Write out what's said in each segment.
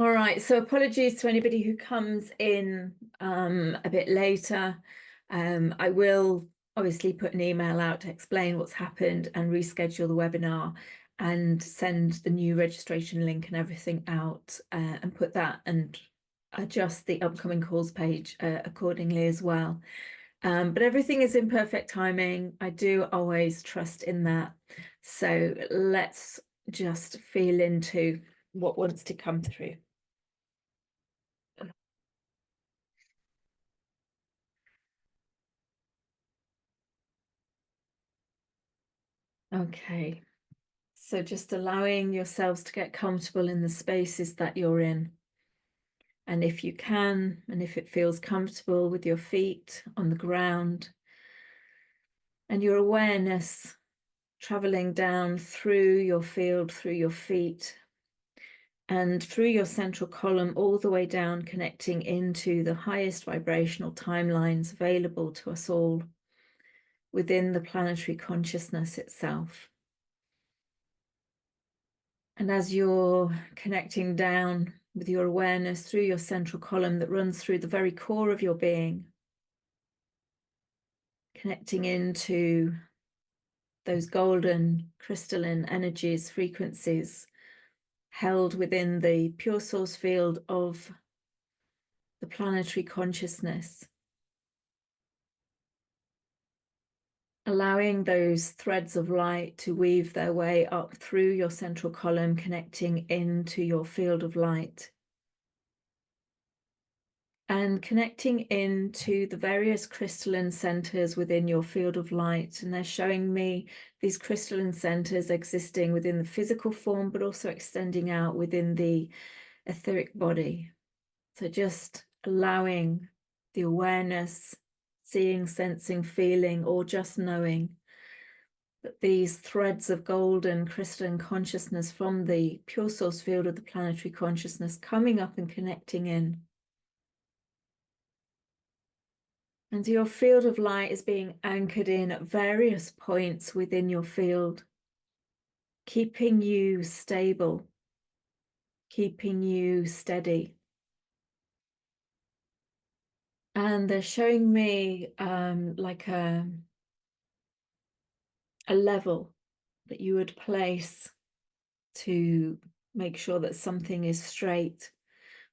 All right, so apologies to anybody who comes in a bit later. I will obviously put an email out to explain what's happened and reschedule the webinar and send the new registration link and everything out and put that and adjust the upcoming calls page accordingly as well. But everything is in perfect timing. I do always trust in that. So let's just feel into what wants to come through. Okay, so just allowing yourselves to get comfortable in the spaces that you're in. And if you can, and if it feels comfortable with your feet on the ground, and your awareness traveling down through your field, through your feet, and through your central column, all the way down, connecting into the highest vibrational timelines available to us all within the planetary consciousness itself. And as you're connecting down with your awareness through your central column that runs through the very core of your being, connecting into those golden crystalline energies, frequencies held within the pure source field of the planetary consciousness, allowing those threads of light to weave their way up through your central column, connecting into your field of light. And connecting into the various crystalline centers within your field of light. And they're showing me these crystalline centers existing within the physical form, but also extending out within the etheric body. So just allowing the awareness, seeing, sensing, feeling, or just knowing that these threads of golden crystalline consciousness from the pure source field of the planetary consciousness coming up and connecting in. And your field of light is being anchored in at various points within your field, keeping you stable, keeping you steady. And they're showing me like a level that you would place to make sure that something is straight.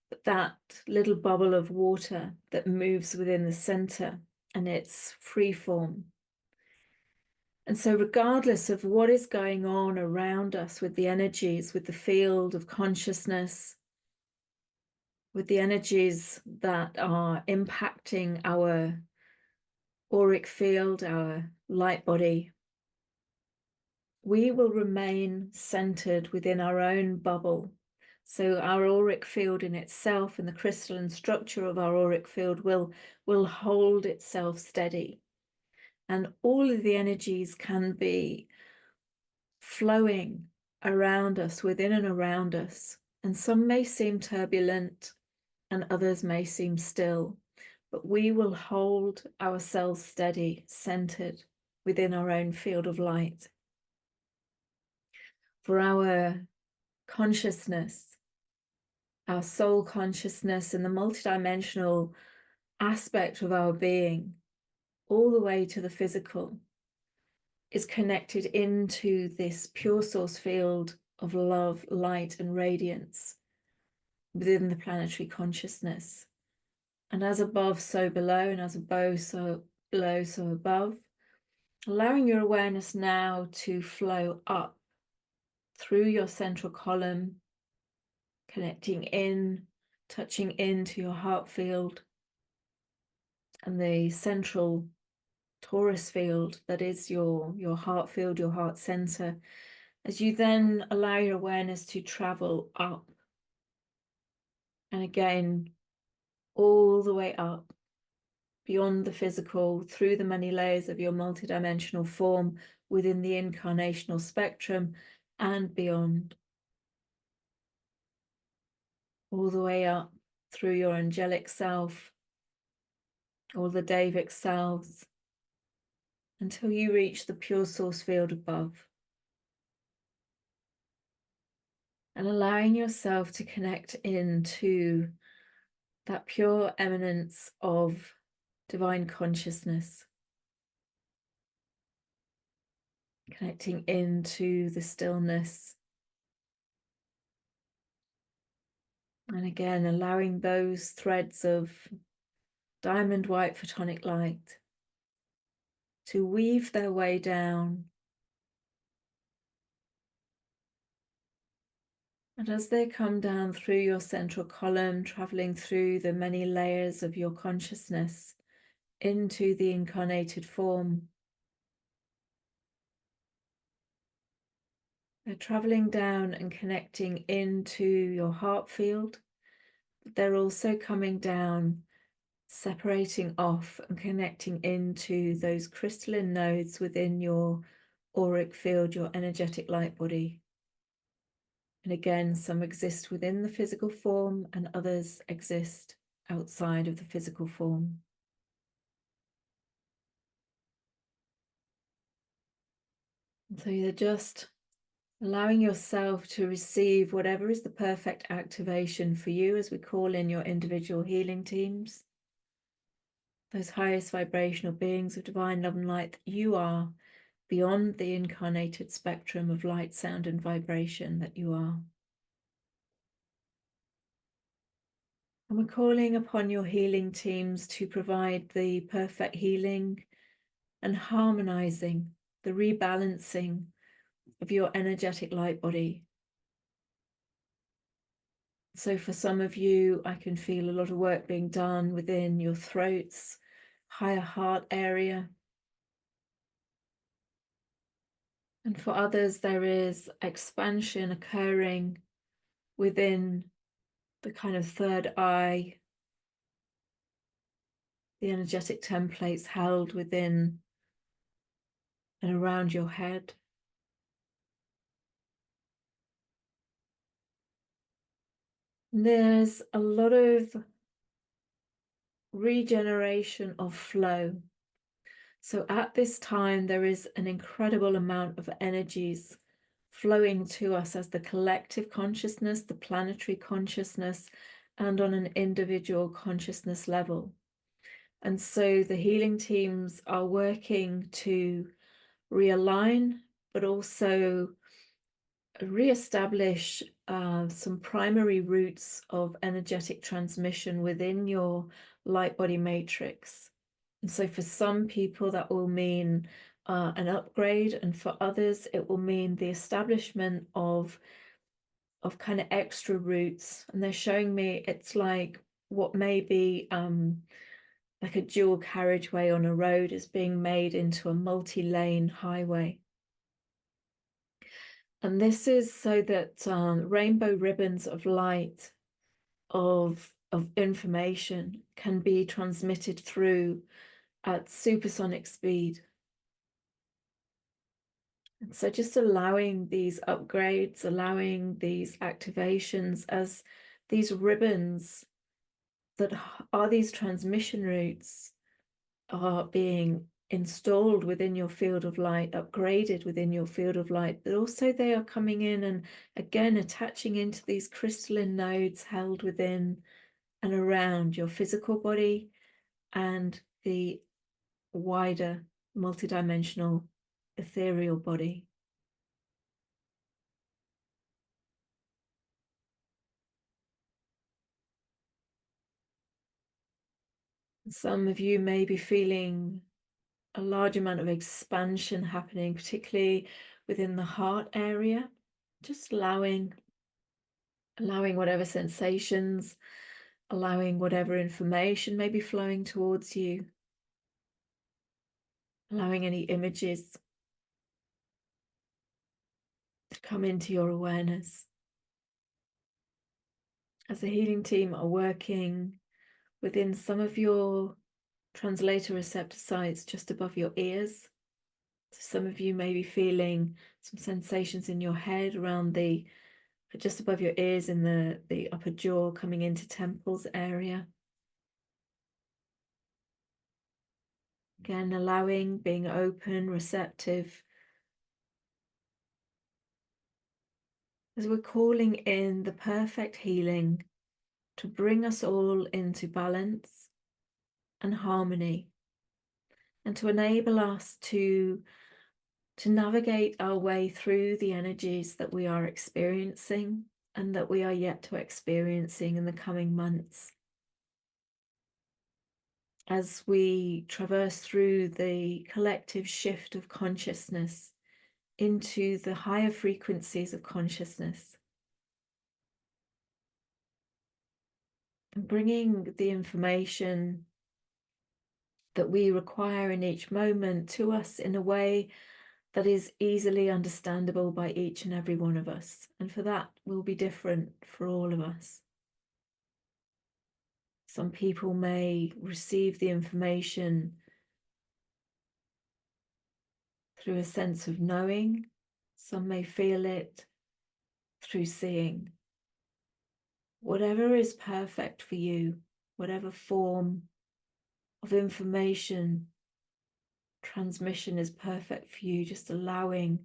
But that little bubble of water that moves within the center, and it's free form. And so regardless of what is going on around us with the energies, with the field of consciousness, with the energies that are impacting our auric field, our light body, we will remain centered within our own bubble. So our auric field in itself and the crystalline structure of our auric field will hold itself steady. And all of the energies can be flowing around us, within and around us. And some may seem turbulent and others may seem still, but we will hold ourselves steady, centered within our own field of light. For our consciousness, our soul consciousness, and the multidimensional aspect of our being, all the way to the physical, is connected into this pure source field of love, light, and radiance within the planetary consciousness. And as above, so below, and as above, so below, so above, allowing your awareness now to flow up through your central column, connecting in, touching into your heart field and the central torus field that is your heart field, your heart center, as you then allow your awareness to travel up and again all the way up beyond the physical, through the many layers of your multidimensional form within the incarnational spectrum and beyond, all the way up through your angelic self, all the Davic selves, until you reach the pure source field above. and allowing yourself to connect into that pure eminence of divine consciousness, connecting into the stillness. And again, allowing those threads of diamond white photonic light to weave their way down. And as they come down through your central column, traveling through the many layers of your consciousness into the incarnated form, they're traveling down and connecting into your heart field, but they're also coming down, separating off and connecting into those crystalline nodes within your auric field, your energetic light body. And again, some exist within the physical form and others exist outside of the physical form. And so you're just allowing yourself to receive whatever is the perfect activation for you as we call in your individual healing teams, those highest vibrational beings of divine love and light that you are, beyond the incarnated spectrum of light, sound, and vibration that you are. And we're calling upon your healing teams to provide the perfect healing and harmonizing, the rebalancing of your energetic light body. So for some of you, I can feel a lot of work being done within your throats, higher heart area. And for others, there is expansion occurring within the kind of third eye, the energetic templates held within and around your head. And there's a lot of regeneration of flow. So at this time, there is an incredible amount of energies flowing to us as the collective consciousness, the planetary consciousness, and on an individual consciousness level. And so the healing teams are working to realign, but also re-establish some primary routes of energetic transmission within your light body matrix. And so for some people that will mean an upgrade, and for others it will mean the establishment of kind of extra routes. And they're showing me it's like what may be like a dual carriageway on a road is being made into a multi-lane highway. And this is so that rainbow ribbons of light, of information can be transmitted through at supersonic speed. And so just allowing these upgrades, allowing these activations as these ribbons that are these transmission routes are being installed within your field of light, upgraded within your field of light, but also they are coming in and again attaching into these crystalline nodes held within and around your physical body and the wider multidimensional ethereal body. Some of you may be feeling a large amount of expansion happening, particularly within the heart area, just allowing whatever sensations, allowing whatever information may be flowing towards you, allowing any images to come into your awareness. As the healing team are working within some of your translator receptor sites just above your ears. So some of you may be feeling some sensations in your head around just above your ears in the upper jaw coming into temples area. Again, allowing, being open, receptive, as we're calling in the perfect healing to bring us all into balance and harmony, and to enable us to navigate our way through the energies that we are experiencing and that we are yet to experiencing in the coming months. As we traverse through the collective shift of consciousness into the higher frequencies of consciousness, and bringing the information that we require in each moment to us in a way that is easily understandable by each and every one of us. And for that will be different for all of us. Some people may receive the information through a sense of knowing. Some may feel it through seeing. Whatever is perfect for you, whatever form of information transmission is perfect for you, just allowing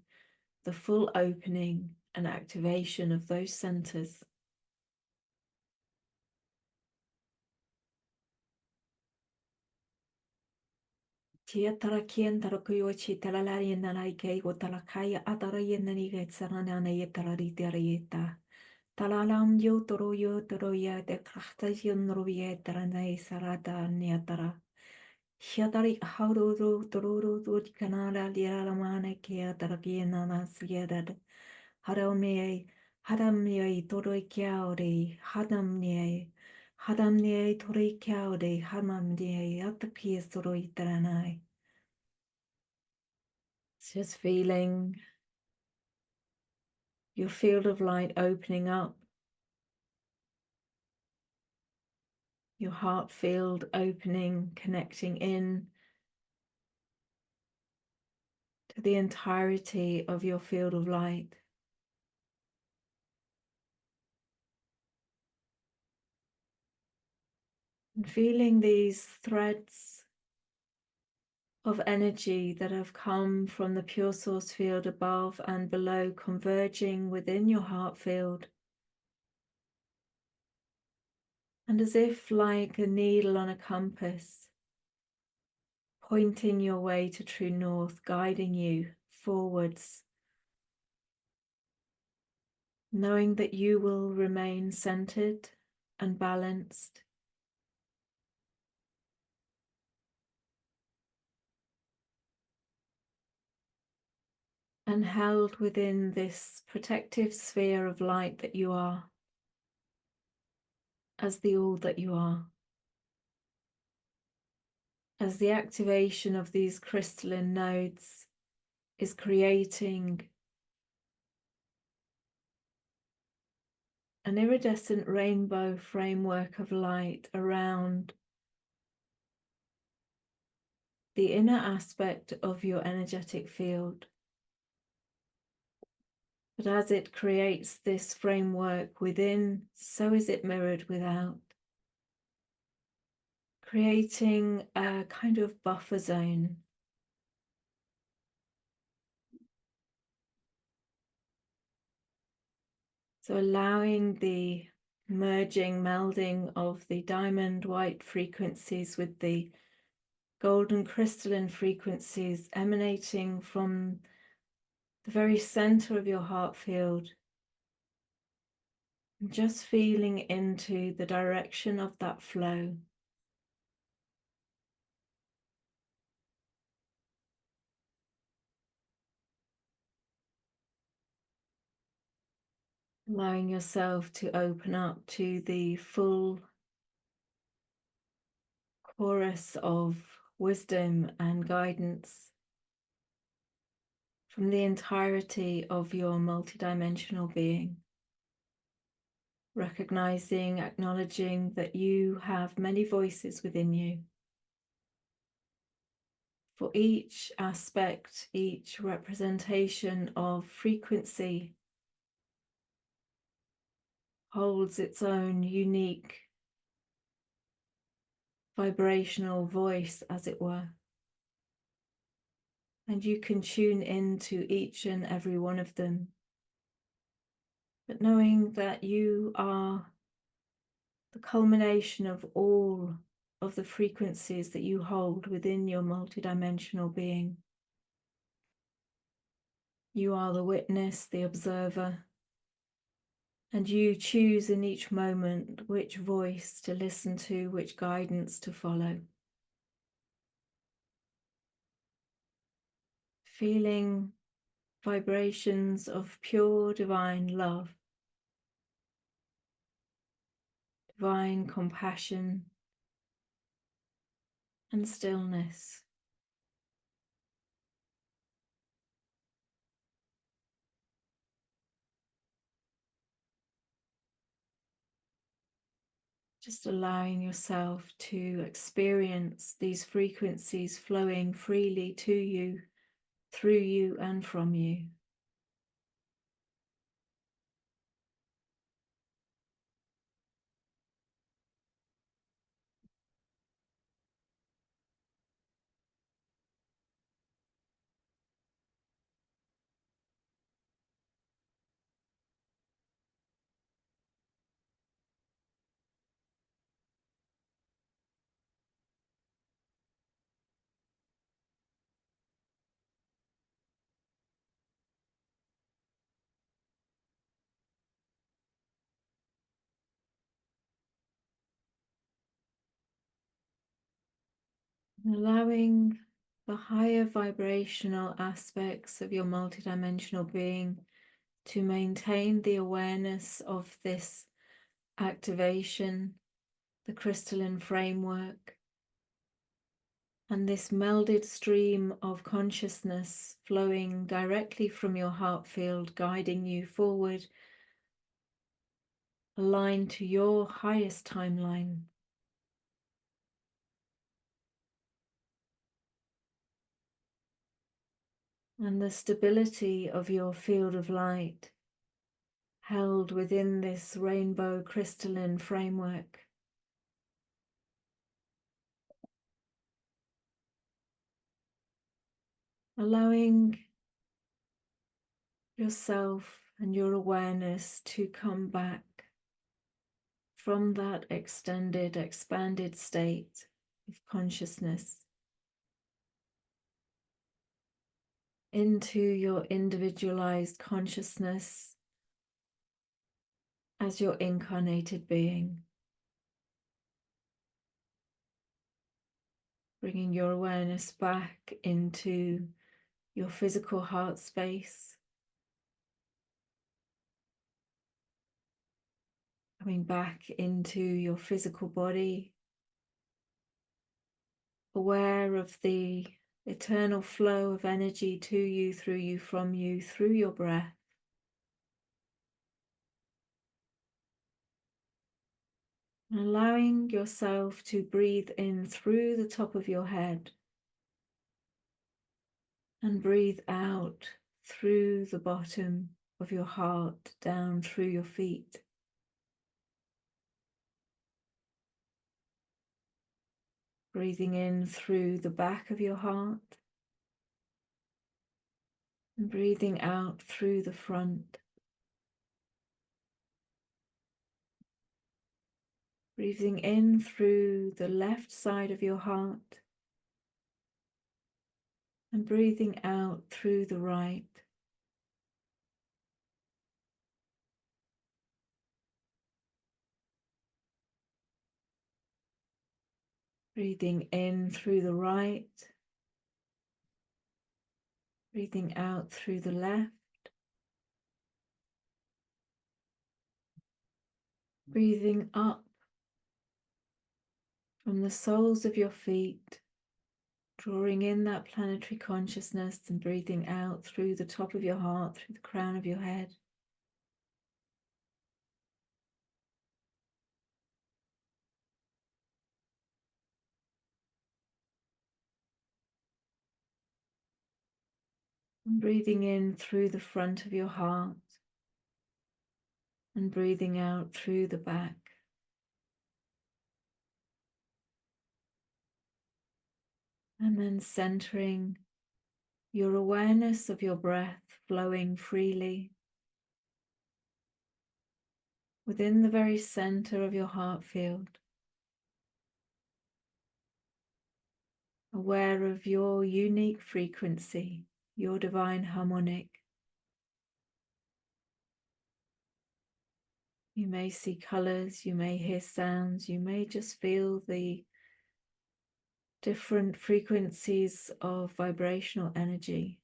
the full opening and activation of those centers. Tia tarakien tarakuyochi talalari nanaike o talakaya ataraye naniga tsaranana yetarari terayeta. Talalam yo toroya de krachtasion roye taranai sarata niatara. Hiatari haururu toruru kanala liaramana kia tarakienana siedad. Haramie, haramie toroi kiauri, hadamnie toroi kiauri, hamamnie atakies toroi taranai. It's just feeling your field of light opening up, your heart field opening, connecting in to the entirety of your field of light. And feeling these threads of energy that have come from the pure source field above and below converging within your heart field. And as if like a needle on a compass, pointing your way to true north, guiding you forwards, knowing that you will remain centered and balanced. And held within this protective sphere of light that you are, as the all that you are. As the activation of these crystalline nodes is creating an iridescent rainbow framework of light around the inner aspect of your energetic field. But as it creates this framework within, so is it mirrored without, creating a kind of buffer zone. So allowing the merging, melding of the diamond white frequencies with the golden crystalline frequencies emanating from the very center of your heart field. And just feeling into the direction of that flow. Allowing yourself to open up to the full chorus of wisdom and guidance from the entirety of your multidimensional being. Recognizing, acknowledging that you have many voices within you. For each aspect, each representation of frequency holds its own unique vibrational voice, as it were. And you can tune into each and every one of them, but knowing that you are the culmination of all of the frequencies that you hold within your multidimensional being. You are the witness, the observer, and you choose in each moment which voice to listen to, which guidance to follow. Feeling vibrations of pure divine love, divine compassion, and stillness. Just allowing yourself to experience these frequencies flowing freely to you, through you, and from you. Allowing the higher vibrational aspects of your multidimensional being to maintain the awareness of this activation, the crystalline framework, and this melded stream of consciousness flowing directly from your heart field, guiding you forward, aligned to your highest timeline. And the stability of your field of light held within this rainbow crystalline framework. Allowing yourself and your awareness to come back from that extended, expanded state of consciousness into your individualized consciousness as your incarnated being. Bringing your awareness back into your physical heart space. Coming back into your physical body. Aware of the eternal flow of energy to you, through you, from you, through your breath. And allowing yourself to breathe in through the top of your head and breathe out through the bottom of your heart, down through your feet. Breathing in through the back of your heart and breathing out through the front. Breathing in through the left side of your heart and breathing out through the right. Breathing in through the right, breathing out through the left, breathing up from the soles of your feet, drawing in that planetary consciousness and breathing out through the top of your heart, through the crown of your head. And breathing in through the front of your heart and breathing out through the back. And then centering your awareness of your breath flowing freely within the very center of your heart field, aware of your unique frequency, your divine harmonic. You may see colors, you may hear sounds, you may just feel the different frequencies of vibrational energy.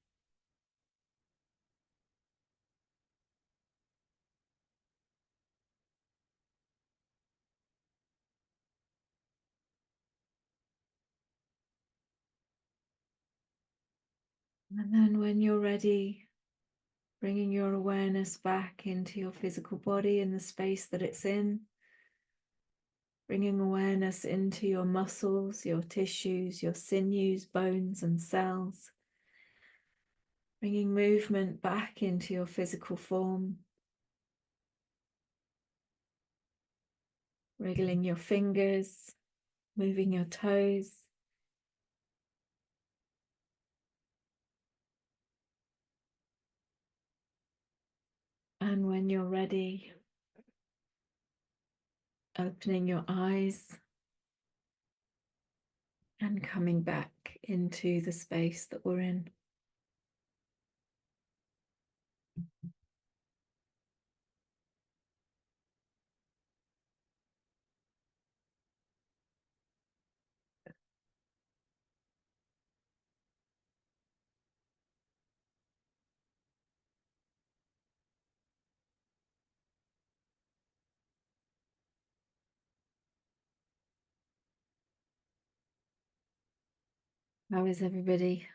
And then when you're ready, bringing your awareness back into your physical body and the space that it's in, bringing awareness into your muscles, your tissues, your sinews, bones, and cells, bringing movement back into your physical form, wriggling your fingers, moving your toes. And when you're ready, opening your eyes and coming back into the space that we're in. How is everybody?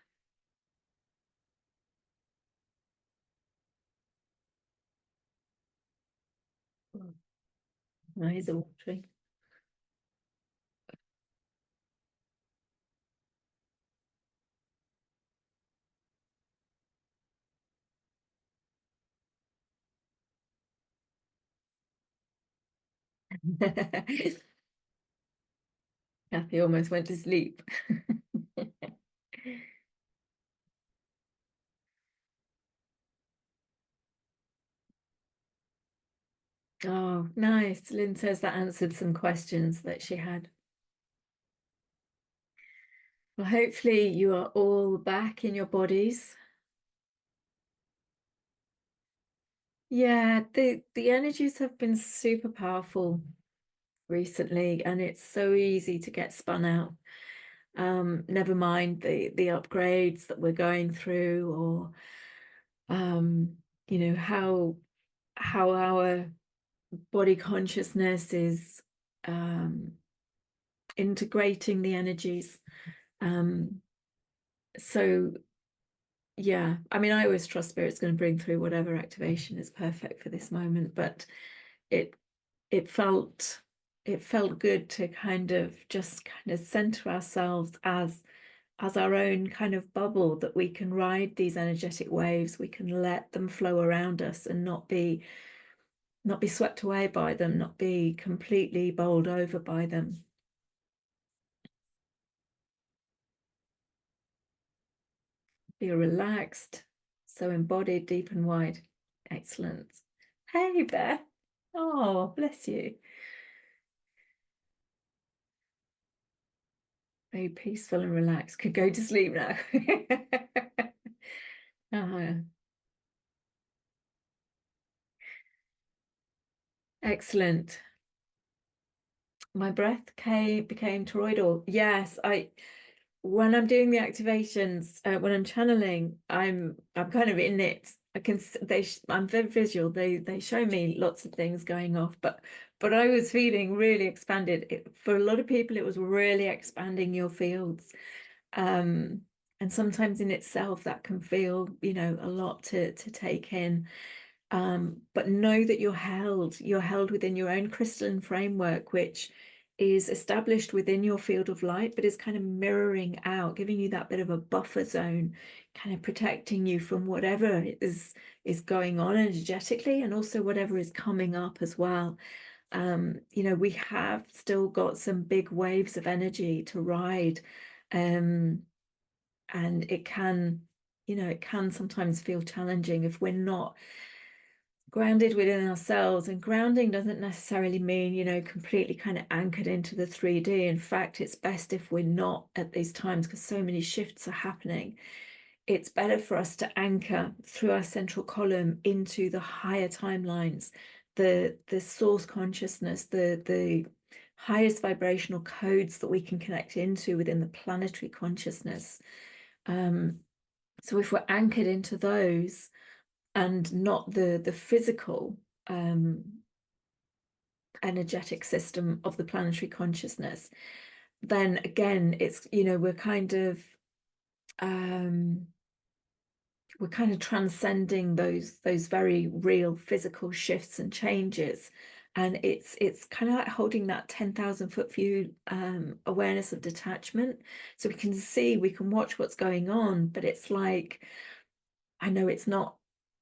Eyes are watering. Kathy almost went to sleep. Oh, nice. Lynn says that answered some questions that she had. Well, hopefully you are all back in your bodies. Yeah, the energies have been super powerful recently, and it's so easy to get spun out. Never mind the upgrades that we're going through, or you know, how our body consciousness is integrating the energies. So yeah, I mean, I always trust Spirit's going to bring through whatever activation is perfect for this moment, but it felt good to kind of just kind of center ourselves as our own kind of bubble, that we can ride these energetic waves, we can let them flow around us and not be swept away by them, not be completely bowled over by them. Feel relaxed, so embodied, deep and wide. Excellent. Hey, Beth. Oh, bless you. Very peaceful and relaxed. Could go to sleep now. Excellent. My breath became toroidal. Yes, when I'm doing the activations, when I'm channeling, I'm kind of in it. I can I'm very visual. They show me lots of things going off, but I was feeling really expanded. For a lot of people, it was really expanding your fields. And sometimes in itself that can feel, you know, a lot to take in. But know that you're held within your own crystalline framework, which is established within your field of light, but is kind of mirroring out, giving you that bit of a buffer zone, kind of protecting you from whatever is going on energetically, and also whatever is coming up as well. You know, we have still got some big waves of energy to ride, and it can, you know, it can sometimes feel challenging if we're not grounded within ourselves. And grounding doesn't necessarily mean, you know, completely kind of anchored into the 3D. In fact, it's best if we're not at these times, because so many shifts are happening. It's better for us to anchor through our central column into the higher timelines, the source consciousness, the highest vibrational codes that we can connect into within the planetary consciousness. So if we're anchored into those and not the physical energetic system of the planetary consciousness, then again, it's, you know, we're kind of transcending those very real physical shifts and changes. And it's kind of like holding that 10,000-foot view awareness of detachment. So we can see, we can watch what's going on, but it's like, I know it's not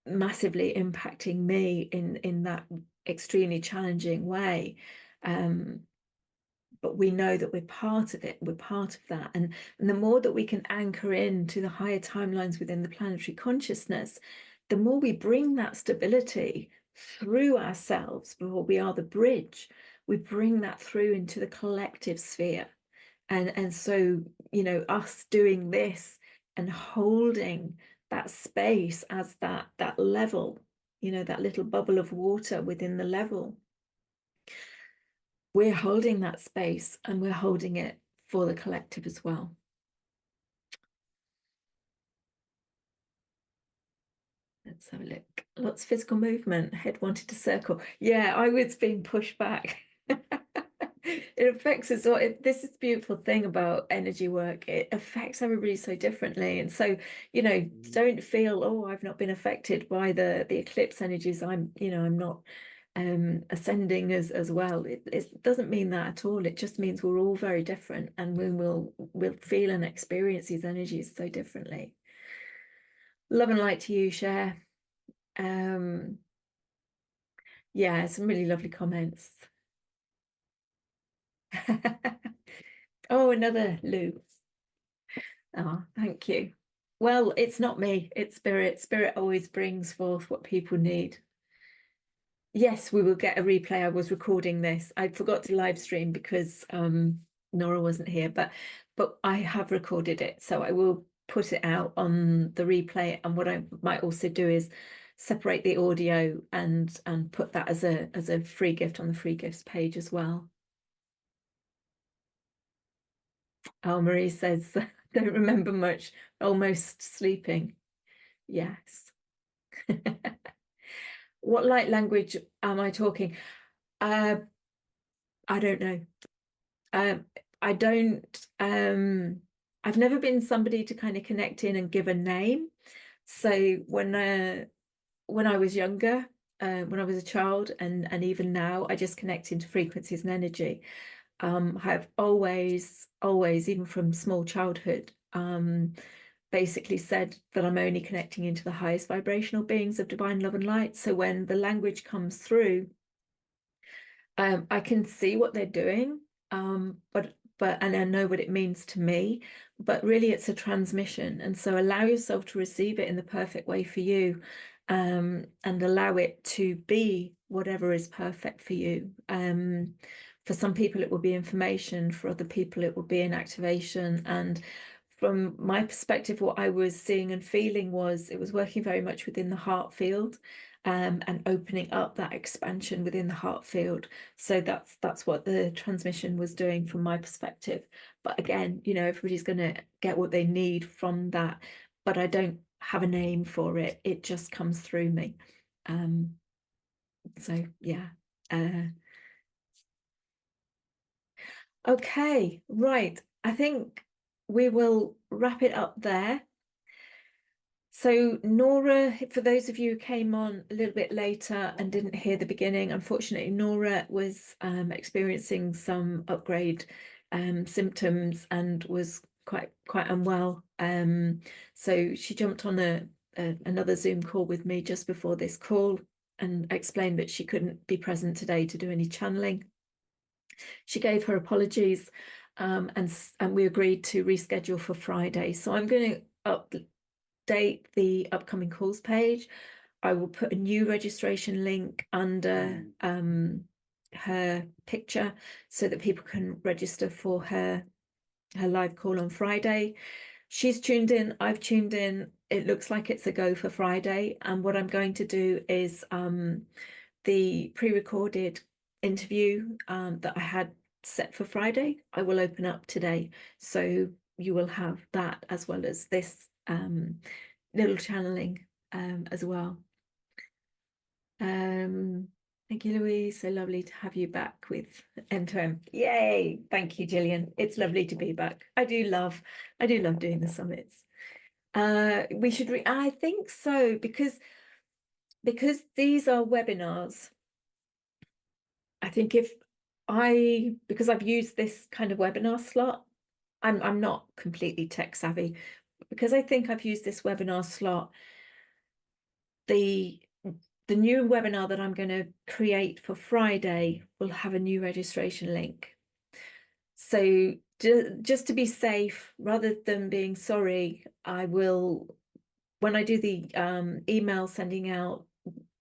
massively impacting me in that extremely challenging way. But we know that we're part of it, we're part of that. And the more that we can anchor into the higher timelines within the planetary consciousness, the more we bring that stability through ourselves, because we are the bridge, we bring that through into the collective sphere. And so, you know, us doing this and holding that space as that level, you know, that little bubble of water within the level, we're holding that space, and we're holding it for the collective as well. Let's have a look. Lots of physical movement. Head wanted to circle. Yeah, I was being pushed back. It affects us all. This is the beautiful thing about energy work. It affects everybody so differently. And so, you know, don't feel, oh, I've not been affected by the eclipse energies. I'm, you know, I'm not ascending as well. It doesn't mean that at all. It just means we're all very different, and we'll feel and experience these energies so differently. Love and light to you, Cher. Yeah, some really lovely comments. Oh, another Lou. Oh, thank you. Well, it's not me, it's spirit. Spirit always brings forth what people need. Yes, we will get a replay. I was recording this. I forgot to live stream because Nora wasn't here, but I have recorded it, so I will put it out on the replay. And what I might also do is separate the audio and put that as a free gift on the free gifts page as well. Oh, Marie says, don't remember much, almost sleeping. Yes. What light language am I talking? I don't know. I don't, I've never been somebody to kind of connect in and give a name. So when I was younger, when I was a child, and even now, I just connect into frequencies and energy. I've always, even from small childhood, basically said that I'm only connecting into the highest vibrational beings of divine love and light. So when the language comes through, I can see what they're doing, but and I know what it means to me, but really it's a transmission. And so allow yourself to receive it in the perfect way for you, and allow it to be whatever is perfect for you. For some people, it will be information. For other people, it will be an activation. And from my perspective, what I was seeing and feeling was it was working very much within the heart field, and opening up that expansion within the heart field. So that's what the transmission was doing from my perspective. But again, you know, everybody's going to get what they need from that. But I don't have a name for it. It just comes through me. So yeah. Okay, right. I think we will wrap it up there. So Nora, for those of you who came on a little bit later and didn't hear the beginning, unfortunately, Nora was experiencing some upgrade symptoms and was quite unwell. So she jumped on another Zoom call with me just before this call and explained that she couldn't be present today to do any channeling. She gave her apologies, and we agreed to reschedule for Friday. So I'm going to update the upcoming calls page. I will put a new registration link under her picture so that people can register for her live call on Friday. She's tuned in, I've tuned in. It looks like it's a go for Friday. And what I'm going to do is the pre-recorded interview that I had set for Friday, I will open up today. So you will have that as well as this little channeling as well. Thank you, Louise. So lovely to have you back with M2M. Yay! Thank you, Gillian. It's lovely to be back. I do love doing the summits. We should I think so, because these are webinars. I think because I've used this kind of webinar slot, I'm not completely tech savvy, because I think I've used this webinar slot. The new webinar that I'm going to create for Friday will have a new registration link. So just to be safe, rather than being sorry, I will, when I do the email sending out,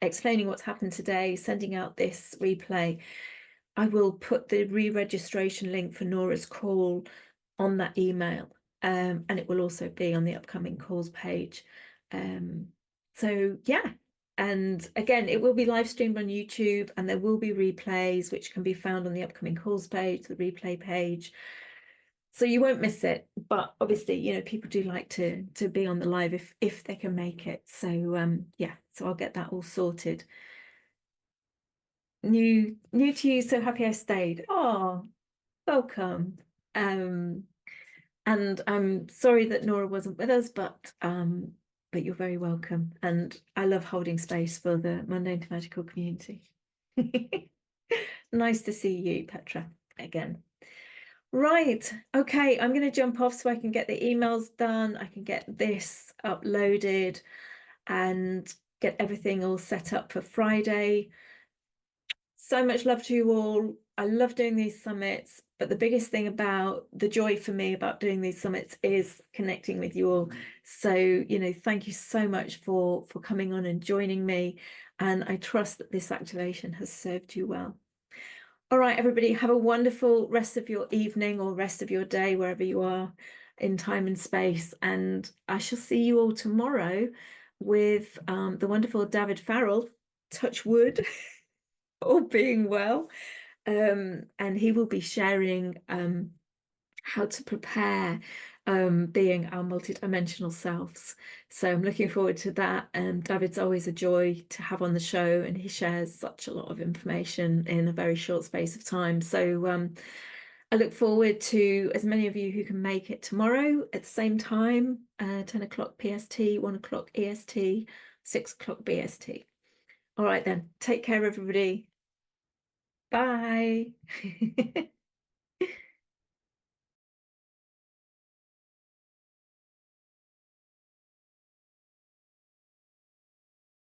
explaining what's happened today, sending out this replay, I will put the re-registration link for Nora's call on that email. And it will also be on the upcoming calls page. So yeah. And again, it will be live streamed on YouTube, and there will be replays, which can be found on the upcoming calls page, the replay page. So you won't miss it. But obviously, you know, people do like to be on the live if they can make it. So yeah, so I'll get that all sorted. New to you, so happy I stayed. Oh, welcome. And I'm sorry that Nora wasn't with us, but you're very welcome. And I love holding space for the mundane to magical community. Nice to see you, Petra, again. Right, okay, I'm going to jump off so I can get the emails done. I can get this uploaded and get everything all set up for Friday. So much love to you all. I love doing these summits, but the biggest thing about the joy for me about doing these summits is connecting with you all. So, you know, thank you so much for coming on and joining me. And I trust that this activation has served you well. All right, everybody, have a wonderful rest of your evening or rest of your day, wherever you are in time and space. And I shall see you all tomorrow with the wonderful David Farrell, touch wood, all being well. And he will be sharing how to prepare being our multidimensional selves. So I'm looking forward to that. And David's always a joy to have on the show, and he shares such a lot of information in a very short space of time. So I look forward to as many of you who can make it tomorrow at the same time, 10 o'clock PST, 1 o'clock EST, 6 o'clock BST. All right then, take care, everybody. Bye.